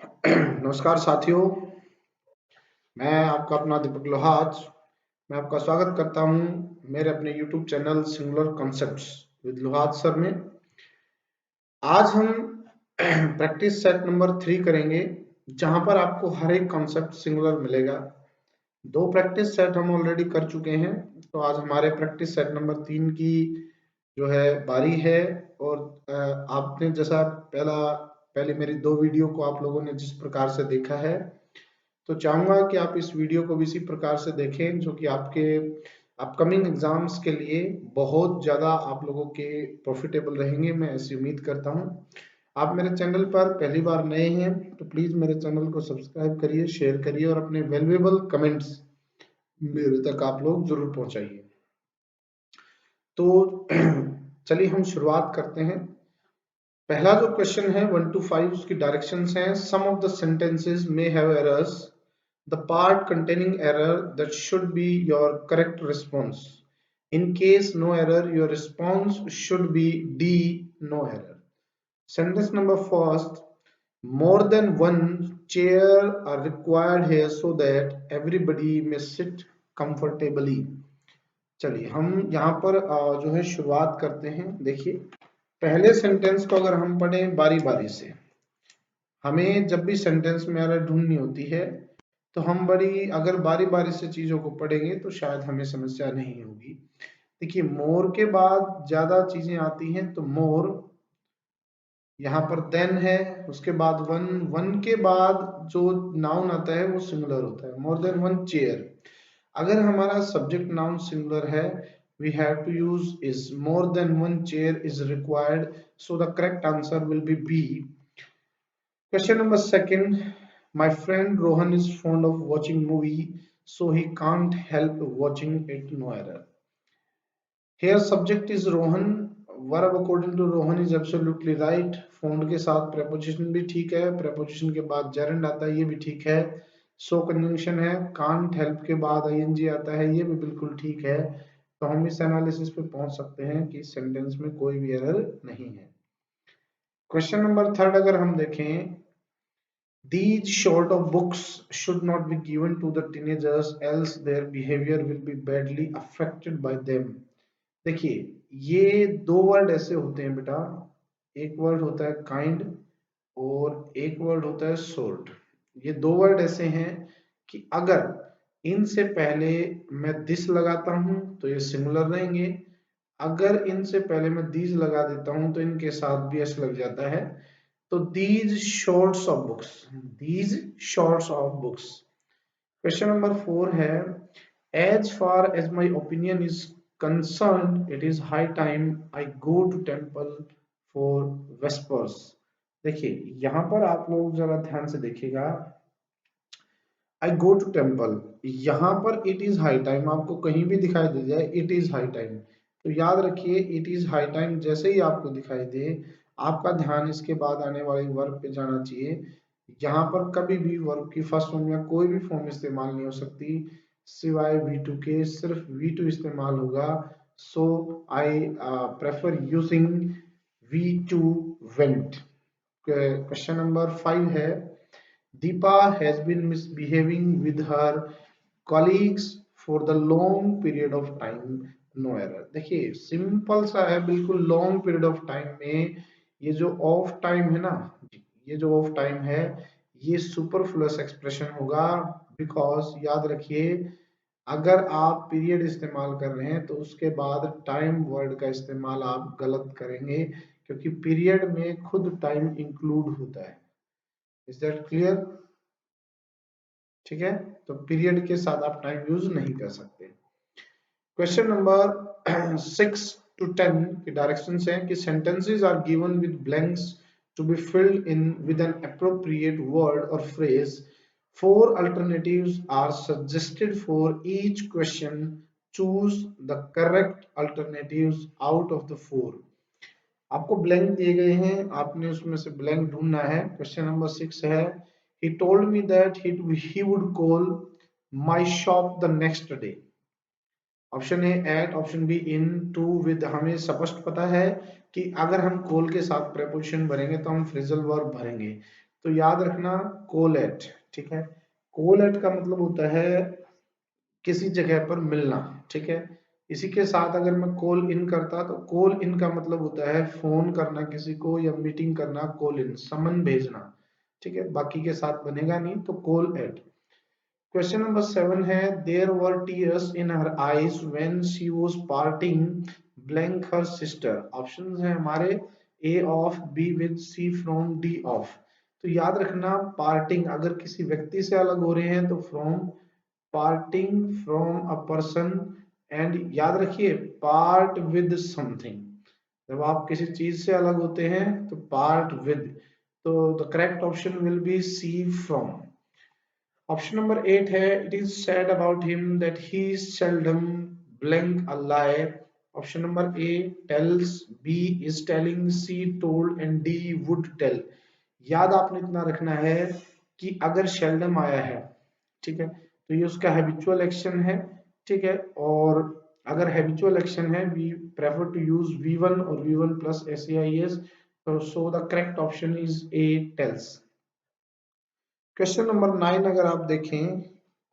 नमस्कार साथियों, मैं आपका अपना दीपक लोहाच। मैं आपका स्वागत करता हूं मेरे अपने YouTube channel singular concepts with Lohach sir में। आज हम प्रैक्टिस सेट नंबर 3 करेंगे, जहां पर आपको हर एक कॉन्सेप्ट सिंगुलर मिलेगा। 2 प्रैक्टिस सेट हम ऑलरेडी कर चुके हैं, तो आज हमारे प्रैक्टिस सेट नंबर 3 की जो है बारी है। और आपने जैसा पहले मेरी 2 वीडियो को आप लोगों ने जिस प्रकार से देखा है, तो चाहूंगा कि आप इस वीडियो को भी इसी प्रकार से देखें, जो कि आपके अपकमिंग एग्जाम्स के लिए बहुत ज़्यादा आप लोगों के प्रॉफिटेबल रहेंगे, मैं ऐसी उम्मीद करता हूं। आप मेरे चैनल पर पहली बार नए हैं तो प्लीज़ मेरे चैनल को सब्सक्राइब करिए, शेयर करिए और अपने वैल्यूएबल कमेंट्स मेरे तक आप लोग जरूर पहुंचाइए। तो चलिए हम शुरुआत करते हैं। पहला जो क्वेश्चन है 1 to 5, उसकी डायरेक्शंस हैं। Some of the sentences may have errors, the part containing error that should be your correct response. In case no error, your response should be D, no error. Sentence number first: more than one chair are required here so that everybody may sit comfortably. चलिए हम यहाँ पर जो है शुरुआत करते हैं। देखिए, पहले सेंटेंस को अगर हम पढ़ें बारी बारी से, हमें जब भी सेंटेंस में एरर ढूंढनी होती है तो हम अगर बारी बारी से चीजों को पढ़ेंगे तो शायद हमें समस्या नहीं होगी। देखिए, मोर के बाद ज्यादा चीजें आती हैं, तो मोर यहाँ पर देन है, उसके बाद वन, वन के बाद जो नाउन आता है वो सिंगुलर होता है। मोर देन वन चेयर, अगर हमारा सब्जेक्ट नाउन सिंगुलर है, we have to use is more than one chair is required, so the correct answer will be B. Question number second: my friend Rohan is fond of watching movie, so he can't help watching it, no error. Here subject is Rohan, verb according to Rohan is absolutely right. Fond के साथ preposition भी ठीक है, preposition के बाद gerund आता है, ये भी ठीक है। So conjunction है, can't help के बाद ing आता है, ये भी बिल्कुल ठीक है। तो हम इस एनालिसिस पे पहुंच सकते हैं कि सेंटेंस में कोई भी एरर नहीं है। क्वेश्चन नंबर थर्ड अगर हम देखें, these sort of books should not be given to the teenagers, else their behavior will be badly affected by them. देखिए, ये 2 वर्ड ऐसे होते हैं बेटा, एक वर्ड होता है काइंड और एक वर्ड होता है सोर्ट। ये 2 वर्ड ऐसे हैं कि अगर इनसे पहले मैं दिस लगाता हूं तो ये सिंगुलर रहेंगे, अगर इनसे पहले मैं दीज लगा देता हूं तो इनके साथ भी एस लग जाता है। तो these sorts of books, these sorts of books. Question number 4 है, as far as my opinion is concerned, it is high time I go to temple for vespers. देखिए, यहाँ पर आप लोग जरा ध्यान से देखिएगा, I go to temple, यहाँ पर it is high time आपको कहीं भी दिखाई दे जाए it is high time, तो याद रखिए it is high time जैसे ही आपको दिखाई दे, आपका ध्यान इसके बाद आने वाले वर्ब पे जाना चाहिए। यहाँ पर कभी भी वर्ब की फर्स्ट फॉर्म या कोई भी फॉर्म इस्तेमाल नहीं हो सकती सिवाय V2 के, सिर्फ V2 इस्तेमाल होगा। So I prefer using V2 went। Question number 5 है, Deepa has been misbehaving with her colleagues for the long period of time, no error। देखिए, सिंपल सा है बिल्कुल, लॉन्ग पीरियड ऑफ टाइम में ये जो ऑफ टाइम है ना, ये जो ऑफ टाइम है ये सुपरफ्लुअस एक्सप्रेशन होगा। बिकॉज याद रखिए, अगर आप पीरियड इस्तेमाल कर रहे हैं तो उसके बाद टाइम वर्ड का इस्तेमाल आप गलत करेंगे, क्योंकि पीरियड में खुद टाइम इंक्लूड होता है। Is that clear? ठीक है, तो पीरियड के साथ आप टाइम यूज नहीं कर सकते। क्वेश्चन नंबर 6 to 10 की डायरेक्शंस हैं कि sentences are given with blanks to be filled in with an appropriate word or phrase. 4 alternatives are suggested for each question. Choose the correct alternatives out of the 4। आपको blank दिए गए हैं, आपने उसमें से ब्लैंक ढूंढना है। क्वेश्चन नंबर 6 है, he told me that he would call my shop the next day। Option A at, option B in, to, with. हमें स्पष्ट पता है कि अगर हम कॉल के साथ प्रेपोजिशन भरेंगे तो हम फ्रेजल वर्ब भरेंगे। तो याद रखना कोलेट, ठीक है। कोलेट का मतलब होता है किसी जगह पर मिलना, ठीक है। इसी के साथ अगर मैं कॉल इन करता तो कॉल इन का मतलब होता है फोन करना किसी को या मीटिंग करना, कॉल इन समन भेजना, ठीक है। बाकी के साथ बनेगा नहीं तो कॉल एट। क्वेश्चन नंबर 7 है there were tears in her eyes when she was parting blank her sister. Options हैं हमारे A of, B with, C from, D of. तो याद रखना पार्टिंग अगर किसी व्यक्ति से अलग हो रहे हैं तो from, parting from a person, and याद रखिए पार्ट विद समथिंग। जब आप किसी चीज से अलग होते हैं तो पार्ट विद, तो the correct option will be C from. Option number 8 है it is said about him that he seldom blank a lie। Option number A tells, B is telling, C told and D would tell. याद आपने इतना रखना है कि अगर seldom आया है, ठीक है, तो ये उसका हैबिचुअल एक्शन है, ठीक है। और अगर हैबिचुअल एक्शन है we prefer to use V1 और V1 प्लस SAIS। तो so the correct option is A tells. Question number 9 अगर आप देखें,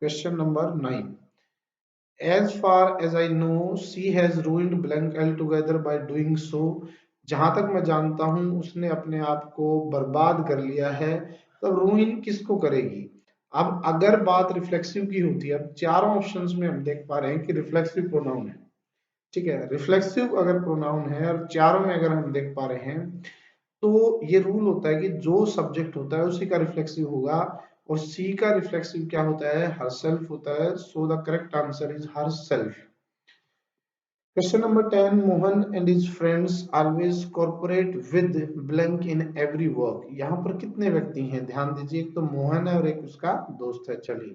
question number 9, as far as I know she has ruined blank altogether by doing so। जहां तक मैं जानता हूं उसने अपने आप को बर्बाद कर लिया है। तो रूइन किसको करेगी? अब अगर बात रिफ्लेक्सिव की होती है, अब चारों ऑप्शंस में हम देख पा रहे हैं कि रिफ्लेक्सिव प्रोनाउन है, ठीक है। रिफ्लेक्सिव अगर प्रोनाउन है और चारों में अगर हम देख पा रहे हैं तो ये रूल होता है कि जो सब्जेक्ट होता है उसी का रिफ्लेक्सिव होगा, और सी का रिफ्लेक्सिव क्या होता है? हरसेल्फ होता है। सो the correct answer is herself. Question number 10 Mohan and his friends always corporate with blank in every work. यहाँ पर कितने व्यक्ति हैं ध्यान दीजिए, एक तो मोहन है और एक उसका दोस्त है। चलिए,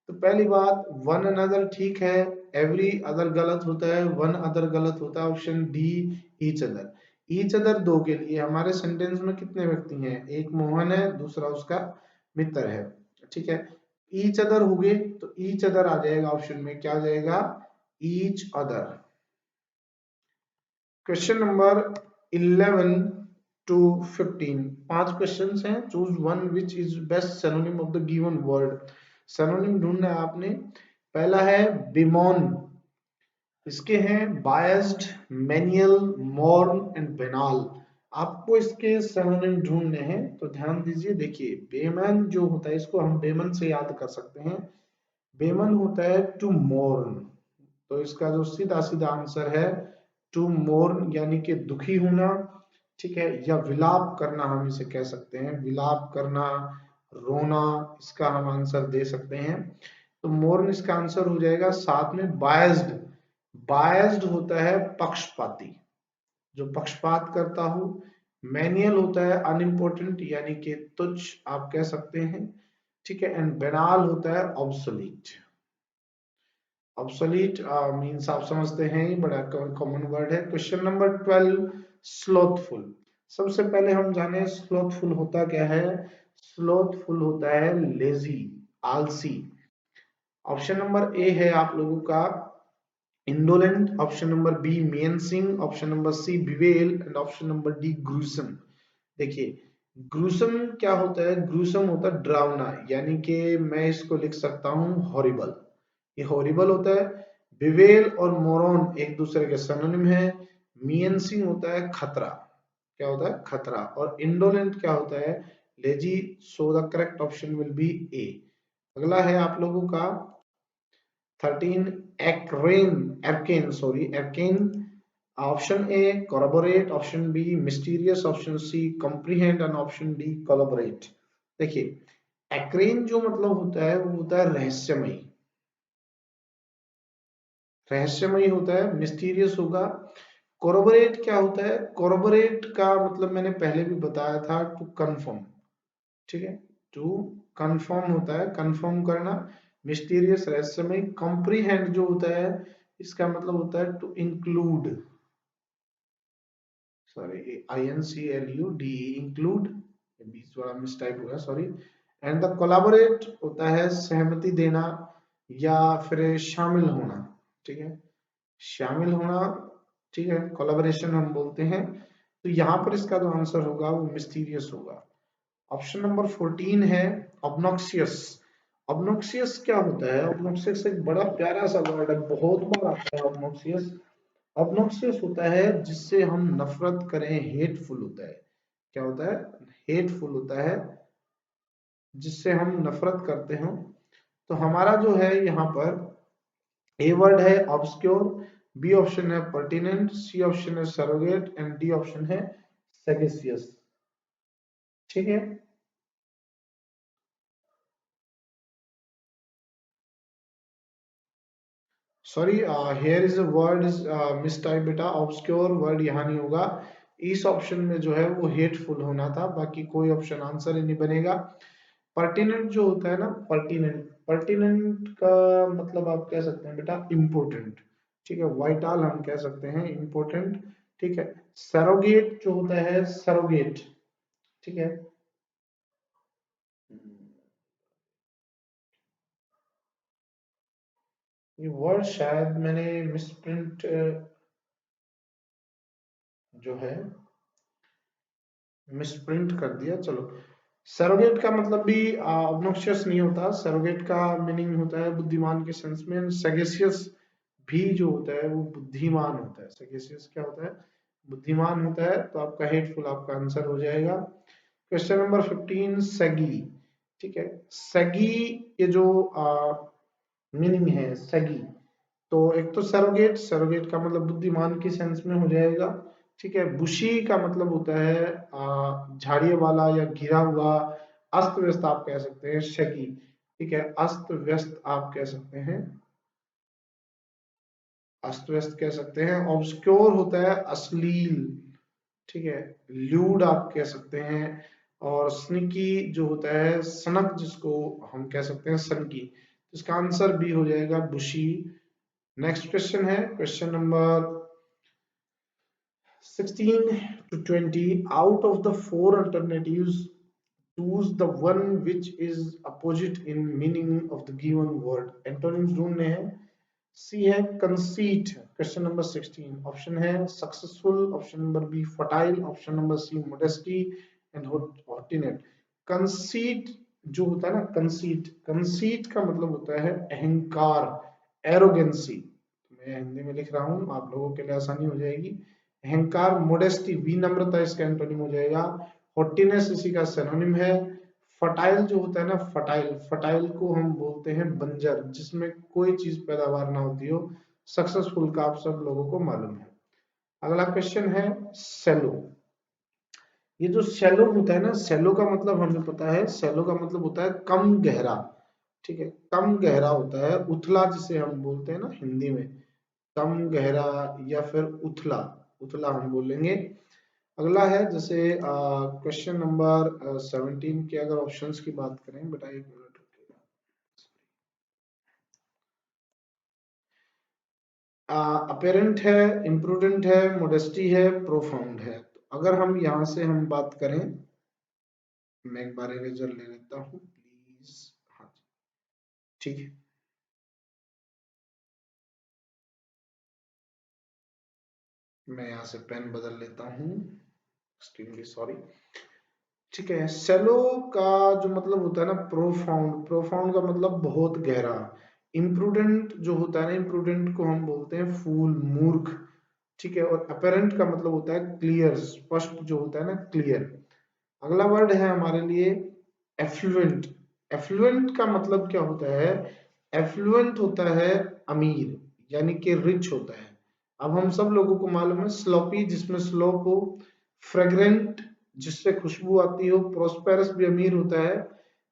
तो पहली बात वन अनदर ठीक है, एवरी अदर गलत होता है, वन अदर गलत होता है। Option D each other. Each other दो के लिए हमारे सेंटेंस में कितने व्यक्ति हैं? एक मोहन है, दूसरा उसका मित्र है, ठीक है। ईच अदर हो गए तो ईच अदर आ जाएगा ऑप्शन में, क्या आ जाएगा? Each other. Question number 11 to 15, 5 questions हैं। Choose one which is best synonym of the given word. Synonym ढूंढना है आपने। पहला है बिमोन, इसके हैं biased, manual, mourn and banal. आपको इसके सिनोनिम ढूंढने हैं तो ध्यान दीजिए। देखिए बेमन जो होता है इसको हम बेमन से याद कर सकते हैं। बेमन होता है टू मोर्न, तो इसका जो सीधा सीधा आंसर है टू मोर्न, यानी कि दुखी होना, ठीक है। या विलाप करना हम इसे कह सकते हैं, विलाप करना, रोना, इसका हम आंसर दे सकते हैं। तो मोर्न इसका आंसर हो जाएगा। साथ में बायस्ड, बायस्ड होता है पक्षपाती, जो पक्षपात करता हो। मैनुअल होता है अनइम्पोर्टेंट यानी कि तुच्छ आप कह सकते हैं, ठीक है। एंड बेनाल होता है ऑब्सोलीट। ऑब्सोलीट मींस आप समझते हैं, ही बड़ा कॉमन वर्ड है। Question number 12 स्लोथफुल। सबसे पहले हम जाने स्लोथफुल होता क्या है। स्लोथफुल होता है लेजी, आलसी। ऑप्शन नंबर ए है आप लोगों का indolent, option number B menacing, option number C bevel and option number D gruesome. देखिए ग्रूसम क्या होता है? ग्रूसम होता है डरावना, यानी कि मैं इसको लिख सकता हूं हॉरिबल, ये हॉरिबल होता है। बिवेल और मोरॉन एक दूसरे के सिनोनिम है। मियंसिंग होता है खतरा, क्या होता है? खतरा। और इंडोलेंट क्या होता है? Lazy. So the correct option will be A. अगला है आप लोगों का 13 एक्रेन, arcane sorry arcane. Option A collaborate, option B mysterious, option C comprehend and option D collaborate. देखिए एक्रेन जो मतलब होता है वो होता है रहस्यमयी, रहस्यमयी होता है। मिस्टीरियस होगा। कोलैबोरेट क्या होता है? कोलैबोरेट का मतलब मैंने पहले भी बताया था, टू कंफर्म, ठीक है। टू कंफर्म होता है, कंफर्म करना। मिस्टीरियस रहस्यमय। कॉम्प्रीहेंड जो होता है इसका मतलब होता है to include, sorry INCLUD, include, बीच वाला मिसटाइप हुआ सॉरी। एंड द कोलैबोरेट होता है सहमति देना या फिर शामिल होना, ठीक है, शामिल होना, ठीक है। कोलैबोरेशन हम बोलते हैं। तो यहाँ पर इसका जो आंसर होगा वो मिस्टीरियस होगा। ऑप्शन नंबर 14 है ऑब्नॉक्सियस। ऑब्नॉक्सियस क्या होता है? ऑब्नॉक्सियस एक बड़ा प्यारा सा वर्ड है, बहुत बार आता है ऑब्नॉक्सियस। ऑब्नॉक्सियस होता है जिससे हम नफरत करें, हेटफुल होता है। क्या होता है? हेटफुल होता है, जिससे हम नफरत करते हो। तो हमारा जो है यहाँ पर ए वर्ड है ऑब्सक्योर, बी ऑप्शन है पर्टिनेंट, सी ऑप्शन है सरोगेट एंड डी ऑप्शन है सेगेसियस। ठीक है, sorry, here is a word is miss type बेटा, ऑब्सक्योर वर्ड यहाँ नहीं होगा। इस ऑप्शन में जो है वो हेटफुल होना था, बाकी कोई ऑप्शन आंसर ही नहीं बनेगा। पर्टिनेंट जो होता है ना, पर्टिनेंट, पर्टिनेंट का मतलब आप कह सकते हैं बेटा इम्पोर्टेंट। ठीक है, वाइटल हम कह सकते हैं, इम्पोर्टेंट। ठीक है, सरोगेट जो होता है, सरोगेट। ठीक है, ये वर्ड शायद मैंने मिसप्रिंट जो है मिसप्रिंट कर दिया। चलो, सरोगेट का मतलब भी ऑब्नॉक्शियस नहीं होता। सरोगेट का मीनिंग होता है बुद्धिमान के सेंस में। सेगेसियस भी जो होता है वो बुद्धिमान होता है। सेगेसियस क्या होता है? बुद्धिमान होता है। तो आपका हेटफुल आपका आंसर हो जाएगा। क्वेश्चन नंबर 15 सगी। ठीक है, सगी, ये जो मीनिंग है सगी, तो एक तो सरोगेट, सरोगेट का मतलब बुद्धिमान की सेंस में हो जाएगा। ठीक है, बुशी का मतलब होता है झाड़ियों वाला या घिरा हुआ, अस्त व्यस्त आप कह सकते हैं शगी। ठीक है, अस्त व्यस्त आप कह सकते हैं, अस्त व्यस्त कह सकते हैं। ऑब्सक्योर होता है अश्लील। ठीक है, ल्यूड आप कह सकते हैं। और स्निकी जो होता है सनक, जिसको हम कह सकते हैं सनकी। इसका आंसर भी हो जाएगा बुशी। नेक्स्ट क्वेश्चन है question number 16 to 20. Out of the four alternatives, choose the one which is opposite in meaning of the given word. Antonyms ढूंढने हैं। सी है conceit, क्वेश्चन नंबर 16। ऑप्शन है successful, option number B fertile, option number C modesty and haughtiness. Conceit जो होता है ना, conceit, conceit का मतलब होता है अहंकार, एरोगेंसी। मैं हिंदी में लिख रहा हूं, आप लोगों के लिए आसानी हो जाएगी। अहंकार, मोडेस्टी, विनम्रता इसका एंटोनिम हो जाएगा। हॉटिनेस इसी का सिनोनिम है। फर्टाइल जो होता है ना, फर्टाइल, फर्टाइल को हम बोलते हैं बंजर, जिसमें कोई चीज पैदावार ना होती हो। सक्सेसफुल का आप सब लोगों को मालूम है। अगला क्वेश्चन है सेलो। ये जो सेलो होता है ना, सेलो का मतलब हमें पता है, सेलो का मतलब होता है कम गहरा। ठीक है, कम गहरा होता है, उथला जिसे हम बोलते हैं ना हिंदी में, कम गहरा या फिर उथला, उथला हम बोलेंगे। अगला है जैसे क्वेश्चन नंबर 17 के अगर ऑप्शंस की बात करें, बेटा एक मिनट रुकिएगा। अपेरेंट है, इम्प्रूडेंट है, मोडेस्टी है, प्रोफाउंड है। तो अगर हम यहाँ से हम बात करें, मैं एक बार इरेजर ले लेता हूँ प्लीज। हाँ जी, ठीक है, मैं यहाँ से पेन बदल लेता हूँ, एक्सट्रीमली सॉरी। ठीक है, सेलो का जो मतलब होता है ना प्रोफाउंड, प्रोफाउंड का मतलब बहुत गहरा। इम्प्रूडेंट जो होता है ना, इम्प्रूडेंट को हम बोलते हैं फूल, मूर्ख। ठीक है, और अपेरेंट का मतलब होता है क्लियर, स्पष्ट जो होता है ना, क्लियर। अगला वर्ड है हमारे लिए एफ्लुएंट। एफ्लुएंट का मतलब क्या होता है? एफ्लुएंट होता है अमीर, यानी कि रिच होता है। अब हम सब लोगों को मालूम है स्लोपी, जिसमें स्लोप हो, फ्रेग्रेंट जिससे खुशबू आती हो, प्रोस्पेरस भी अमीर होता है।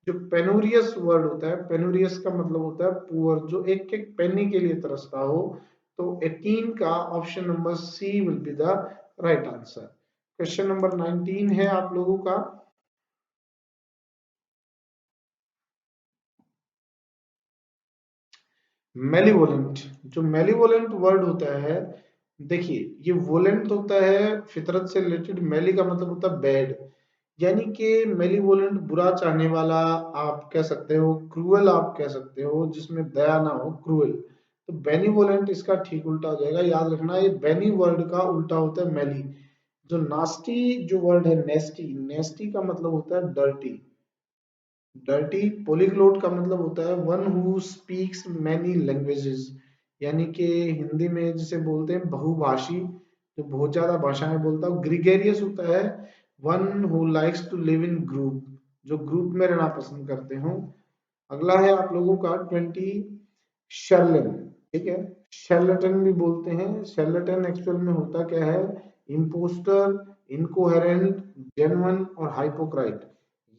जो पेनोरियस वर्ड होता है, पेनोरियस का मतलब होता है पुअर, जो एक एक पेनी के लिए तरसता हो। तो 18 का option number C will be the right answer. Question number 19 है आप लोगों का। मेलीवोलेंट। जो मेलीवोलेंट वर्ड होता है, देखिए ये वोलेंट होता है फितरत से रिलेटेड, मेली का मतलब होता है बैड, यानी कि मेलीवोलेंट बुरा चाहने वाला आप कह सकते हो, क्रूअल आप कह सकते हो, जिसमें दया ना हो, क्रूअल। तो बेनीवोलेंट इसका ठीक उल्टा हो जाएगा। याद रखना, ये बेनी वर्ड का उल्टा होता है मेली। जो नास्टी जो वर्ड है, नेस्टी, नेस्टी का मतलब होता है डर्टी। डर्टी पोलीग्लोट का मतलब होता है one who speaks many languages, यानी कि हिंदी में जिसे बोलते हैं बहुभाषी, जो बहुत ज्यादा भाषाएं बोलता है। ग्रीगेरियस होता है one who likes to live in group, जो ग्रुप में रहना पसंद करते हो। अगला है आप लोगों का 20 शर्लन, ठीक है। शर्लटन भी बोलते हैं। शर्लटन एक्चुअल में होता क्या है, इम्पोस्टर, इनकोहेरेंट, जेन्युइन और हाइपोक्राइट।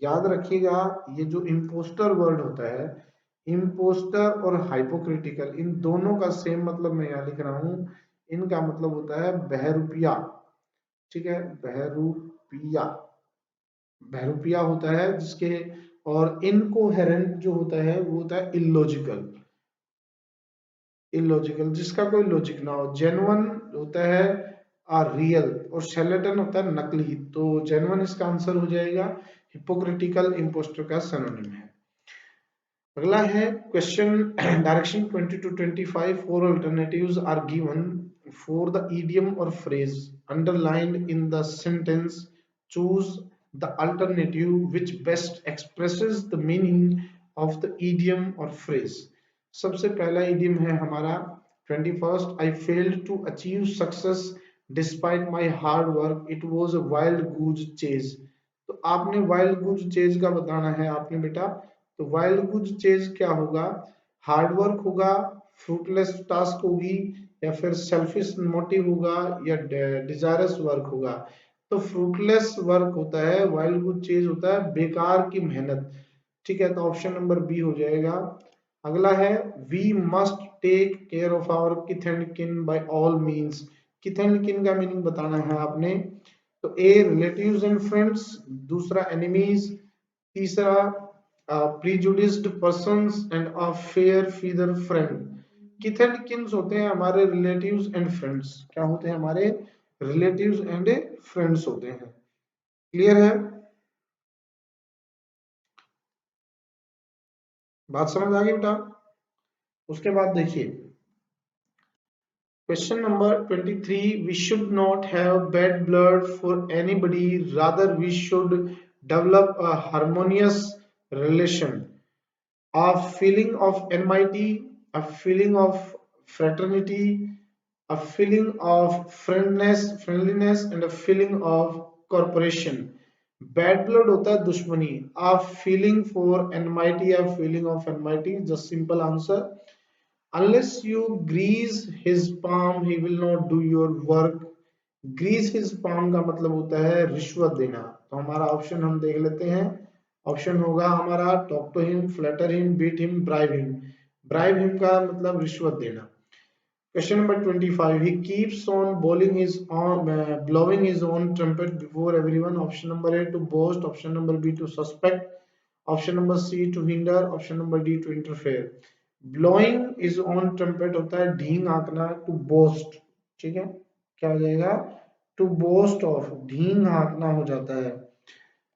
याद रखिएगा ये जो इम्पोस्टर वर्ड होता है, इम्पोस्टर और हाइपोक्रिटिकल, इन दोनों का सेम मतलब मैं यहाँ लिख रहा हूँ। इनका मतलब होता है बहरूपिया, ठीक है, बहरूपिया, बहरूपिया होता है जिसके, और इनकोहेरेंट जो होता है वो होता है इलॉजिकल, इलॉजिकल जिसका कोई लॉजिक ना हो। जेन्युइन होता है रियल, और शैर्लेटन होता है नकली। तो जेन्युइन इसका आंसर हो जाएगा, हिपोक्रिटिकल इम्पोस्टर का सिनोनिम है। अगला है question direction 20 to 25, four alternatives are given for the idiom or phrase underlined in the sentence. Choose the alternative which best expresses the meaning of the idiom or phrase. सबसे पहला idiom है हमारा 21st, I failed to achieve success despite my hard work, it was a wild goose chase. तो आपने wild गुज chase का बताना है आपने बेटा। तो वाइल्ड गुज चेज क्या होगा, हार्डवर्क होगा, फ्रूटलेस टास्क होगी, या फिर सेल्फिश मोटिव होगा, या डिजायरस वर्क होगा। तो फ्रूटलेस वर्क होता है, वाइल्ड गुज चेज होता है बेकार की मेहनत, ठीक है। तो ऑप्शन नंबर बी हो जाएगा। अगला है we must take care of our kith and kin by all means. Kith and kin का मीनिंग बताना है आपने। तो ए रिलेटिव्स एंड फ्रेंड्स, दूसरा एनिमीज, तीसरा prejudiced persons and a fair feather friend. Kith and kins होते हैं हमारे रिलेटिव्स एंड फ्रेंड्स, क्या होते हैं हमारे रिलेटिव्स एंड फ्रेंड्स होते हैं। क्लियर है, बात समझ आ गई बेटा। उसके बाद देखिए question number 23, we should not have bad blood for anybody, rather we should develop a harmonious relation. A feeling of enmity, a feeling of fraternity, a feeling of friendliness and a feeling of corporation. Bad blood होता है दुश्मनी, a feeling for enmity, a feeling of enmity, just simple answer. Unless you grease his palm, he will not do your work. Grease his palm का मतलब होता है रिश्वत देना। तो हमारा ऑप्शन हम देख लेते हैं। ऑप्शन होगा हमारा talk to him, flatter him, beat him, bribe him. Bribe him का मतलब रिश्वत देना। Question number 25, he keeps on blowing his own trumpet before everyone. Option number A to boast, option number B to suspect, option number C to hinder, option number D to interfere. Blowing is on trumpet होता है Dhing हाँकना, to boast, ठीक है, क्या हो जाएगा, to boast of, Dhing हाँकना हो जाता है।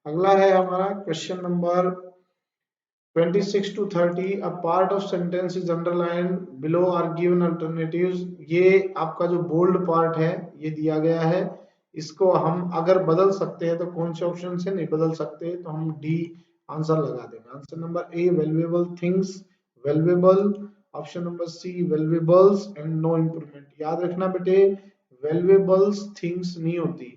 अगला है हमारा question number 26 to 30, a part of sentence is underlined, below are given alternatives. ये आपका जो बोल्ड पार्ट है ये दिया गया है, इसको हम अगर बदल सकते हैं तो कौन से ऑप्शन से नहीं बदल सकते, तो हम डी आंसर लगा देंगे। Answer number A valuable things, valuable, option number C valuables and no improvement. याद रखना बेटे, वैल्यूएबल्स थिंग्स नहीं होती,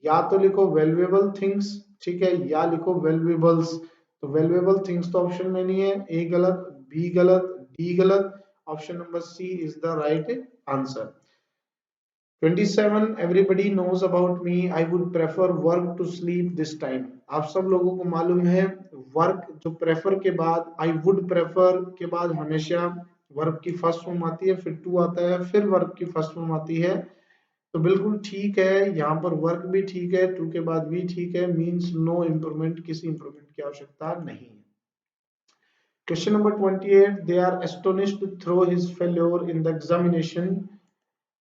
या तो लिखो वैल्यूएबल थिंग्स, ठीक है, या लिखो वैल्यूएबल्स। तो वैल्यूएबल थिंग्स तो ऑप्शन में नहीं है, ए गलत, बी गलत, डी गलत, option number C is the right answer. 27, everybody knows about me, I would prefer work to sleep this time. आप सब लोगों को मालूम है वर्क जो प्रेफर के बाद, आई वुड प्रेफर के बाद हमेशा वर्क की फर्स्ट फॉर्म आती है, फिर टू आता है, फिर वर्क की फर्स्ट फॉर्म आती है। तो बिल्कुल ठीक है, यहाँ पर वर्क भी ठीक है, टू के बाद भी ठीक है, मींस नो इंप्रूवमेंट, किसी इंप्रूवमेंट की आवश्यकता नहीं है। Question number 28, they are astonished through his failure in the examination.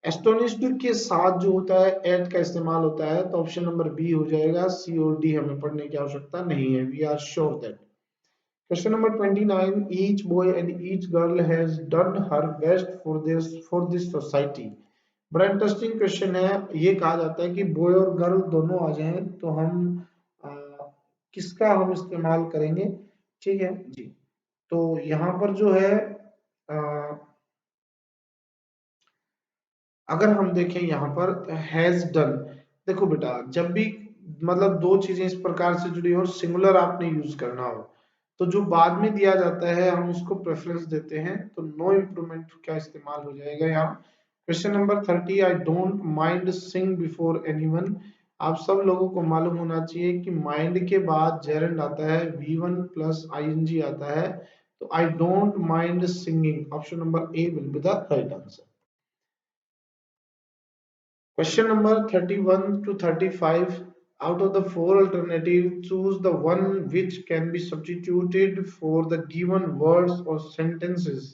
Astonished के साथ जो होता है एट का इस्तेमाल होता है, तो ऑप्शन नंबर बी हो जाएगा, सी और डी हमें पढ़ने की आवश्यकता नहीं है, we are sure that. Question number 29, each boy and each girl has done her best for this society. बड़ा इंटरेस्टिंग क्वेश्चन है। ये कहा जाता है कि बॉय और गर्ल दोनों आ जाएं तो हम आ, किसका हम इस्तेमाल करेंगे। ठीक है जी। तो यहाँ पर जो है आ, अगर हम देखें यहाँ पर हैज डन, देखो बेटा जब भी मतलब दो चीजें इस प्रकार से जुड़ी हो और सिंगुलर आपने यूज करना हो तो जो बाद में दिया जाता है हम उसको प्रेफरेंस देते हैं, तो नो इम्प्रूवमेंट का इस्तेमाल हो जाएगा यहाँ। Question number 30, I don't mind Singh before anyone. आप सब लोगों को मालूम होना चाहिए कि माइंड के बाद जेरेंड आता है, V1 प्लस ING आता है, तो I don't mind singing, option number A will be the right answer. Question number 31 to 35. Out of the four alternatives, choose the one which can be substituted for the given words or sentences.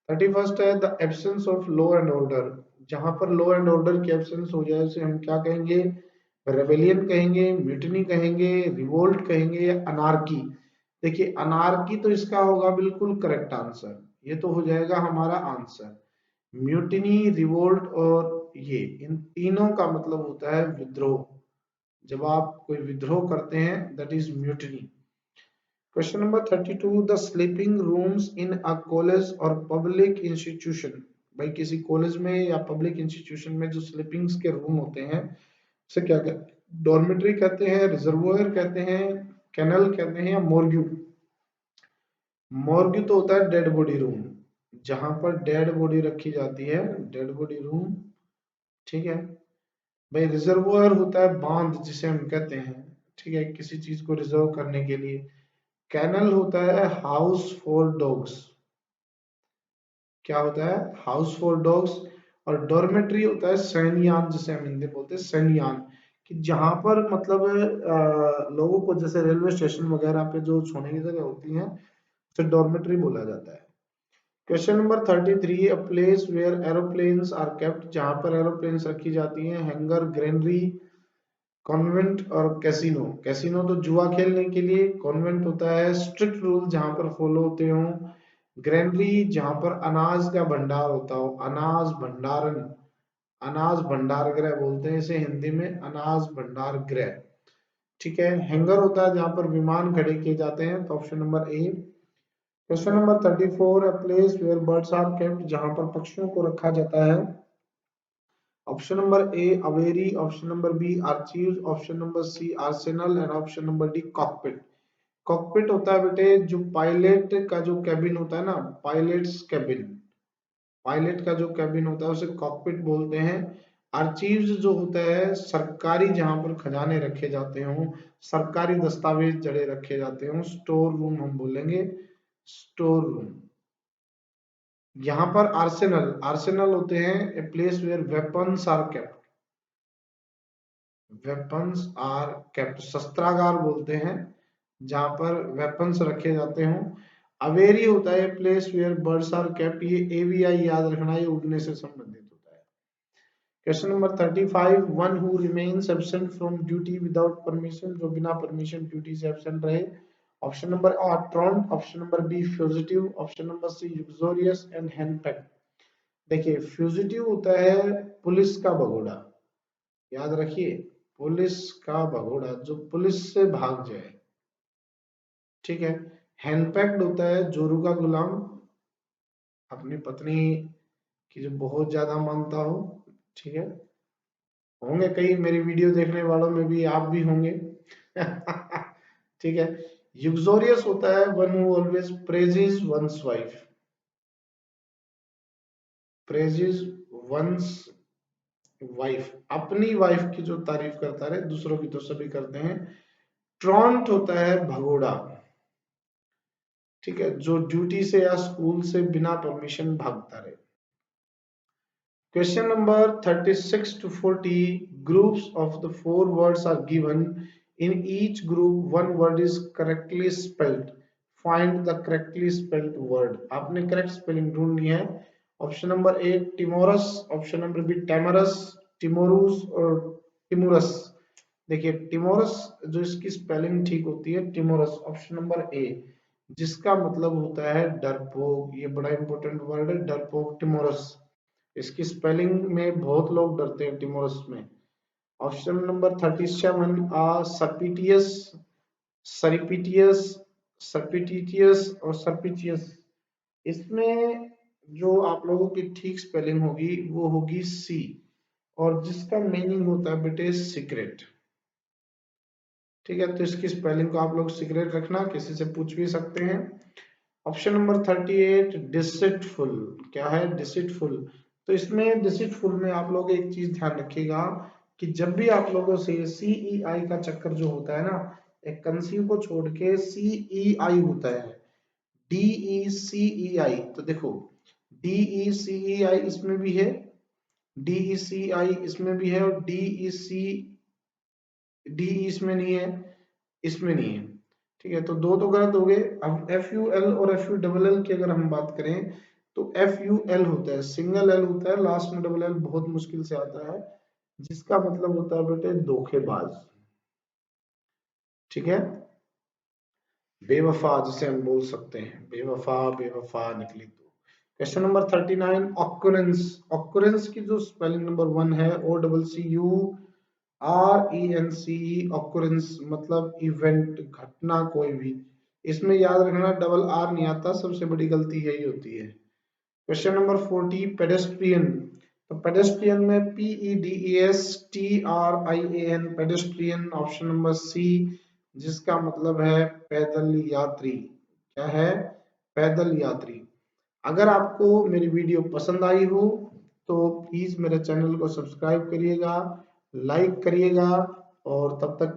31st है the absence of law and order। जहां पर law and order की absence हो जाए उसे हम क्या कहेंगे? रेबेलियन कहेंगे, म्यूटिनी कहेंगे, रिवोल्ट कहेंगे या अनार्की। देखिए अनार्की तो इसका होगा बिल्कुल करेक्ट आंसर, ये तो हो जाएगा हमारा आंसर। म्यूटिनी, रिवोल्ट और ये इन तीनों का मतलब होता है विद्रोह। जब आप कोई विद्रोह करते हैं that is mutiny. Question number 32, the sleeping rooms in a college और पब्लिक इंस्टीट्यूशन। भाई किसी कॉलेज में या पब्लिक इंस्टीट्यूशन में जो स्लीपिंग्स के रूम होते हैं उसे क्या कहते हैं? डॉर्मेट्री कहते हैं, रिजर्वोयर कहते हैं, कैनल कहते हैं या मोर्ग्यू। मोर्ग्यू तो होता है डेड बॉडी रूम, जहां पर डेड बॉडी रखी जाती है, डेड बॉडी रूम। ठीक है भाई। रिजर्वोयर होता है बांध जिसे हम कहते हैं, ठीक है, किसी चीज को रिजर्व करने के लिए। कैनल होता है हाउस फॉर डॉग्स। क्या होता है? House for dogs. और डॉर्मेट्री होता है सैनियान, जिसे हम हिंदी बोलते हैं सैनियान, कि जहां पर मतलब लोगों को जैसे रेलवे स्टेशन वगैरह पे जो सोने की जगह होती है उसे डॉर्मेट्री बोला जाता है। Question number 33, a place where aeroplanes are kept. जहां पर एरोप्लेन्स रखी जाती हैं, हैंगर, ग्रेनरी, कॉन्वेंट और कैसीनो। कैसीनो तो जुआ खेलने के लिए, कॉन्वेंट होता है स्ट्रिक्ट रूल जहां पर फॉलो होते हो, ग्रेनरी जहां पर अनाज का भंडार होता हो, अनाज भंडारण, अनाज भंडार गृह बोलते हैं इसे हिंदी में, अनाज भंडार गृह। ठीक है। हैंगर होता है जहां पर विमान खड़े किए जाते हैं, तो option number A. Question number 34, a place where birds are kept. जहां पर पक्षियों को रखा जाता है, option number A aviary, option number B archives, option number C arsenal and option number D cockpit. Cockpit होता है बेटे जो पायलट का जो कैबिन होता है ना, पायलट्स कैबिन, पायलट का जो कैबिन होता है उसे कॉकपिट बोलते हैं। आर्चीव्स जो होता है सरकारी, जहां पर खजाने रखे जाते हों, सरकारी दस्तावेज जड़े रखे जाते हों, स्टोर रूम हम बोलेंगे, स्टोर रूम। यहाँ पर आर्सेनल, आर्सेनल होते हैं a place where weapons are kept, weapons are kept, शस्त्रागार बोलते हैं जहां पर वेपन्स रखे जाते हों। अवेरी होता है place where birds are kept, ये एवीआई याद रखना, ये उड़ने से संबंधित होता है। Question number 35, one who remains absent from duty without permission. जो बिना परमिशन ड्यूटी से एब्सेंट रहे, option number A truant, option number B fugitive, option number C uxorious and henpecked. देखिए फ्यूजिटिव होता है पुलिस का भगोड़ा, याद रखिए, पुलिस का भगोड़ा जो पुलिस से भाग जाए। ठीक है। हैंडपैक्ड होता है जोरू का गुलाम, अपनी पत्नी की जो बहुत ज्यादा मानता हो। ठीक है। होंगे कई मेरी वीडियो देखने वालों में भी, आप भी होंगे। ठीक है। यूक्सोरियस होता है one who always praises one's wife, praises one's wife, अपनी वाइफ की जो तारीफ करता रहे, दूसरों की तो सभी करते हैं। ट्रॉन्ट होता है भगोड़ा, ठीक है, जो ड्यूटी से या स्कूल से बिना परमिशन भागता रहे। Question number 36 to 40, groups of the four words are given, in each group one word is correctly spelled, find the correctly spelled word। आपने करेक्ट स्पेलिंग ढूंढनी है। Option number A timorous, option number B temorous, timorus और timurus. देखिए timorous जो इसकी spelling ठीक होती है टिमोरस, ऑप्शन नंबर ए, जिसका मतलब होता है डरपोक। ये बड़ा इंपॉर्टेंट वर्ड है डरपोक, टिमोरस। इसकी स्पेलिंग में बहुत लोग डरते हैं टिमोरस में। ऑप्शन नंबर 37 सर्पिटियस, सरिपिटियस, सर्पिटिटियस और सर्पिचियस। इसमें जो आप लोगों की ठीक स्पेलिंग होगी वो होगी सी, और जिसका मीनिंग होता है बेटे सीक्रेट। ठीक है, तो इसकी स्पेलिंग को आप लोग सीक्रेट रखना, किसी से पूछ भी सकते हैं। Option number 38 डिसिटफुल। क्या है? डिसिटफुल। तो इसमें डिसिटफुल में आप लोग एक चीज ध्यान रखिएगा कि जब भी आप लोगों से सीईआई का चक्कर जो होता है ना, एक कंसीव को छोड़ के सीईआई होता है, DECEI। तो देखो DECEI इसमें भी है, DECI इसमें भी है, और DE इसमें नहीं है, इसमें नहीं है। ठीक है, तो दो तो गलत हो गए। अब FUL और FULL की अगर हम बात करें तो FUL होता है, सिंगल एल होता है, लास्ट में डबल एल बहुत मुश्किल से आता है, जिसका मतलब होता है बेटे धोखेबाज। ठीक है, बेवफा जिसे हम बोल सकते हैं, बेवफा बेवफा निकली। तो क्वेश्चन नंबर 39 ऑक्युरेंस। ऑक्युरेंस की जो स्पेलिंग नंबर 1 है OCCURENCE, ऑक्युरेंस मतलब इवेंट, घटना कोई भी। इसमें याद रखना डबल आर नहीं आता, सबसे बड़ी गलती यही होती है। Question number 40 pedestrian. तो पेडेस्ट्रियन में PEDESTRIAN, pedestrian option number C, जिसका मतलब है पैदल यात्री। क्या है? पैदल यात्री। अगर आपको मेरी वीडियो पसंद आई हो तो प्लीज मेरे चैनल को सब्सक्राइब करिएगा, लाइक करिएगा, और तब तक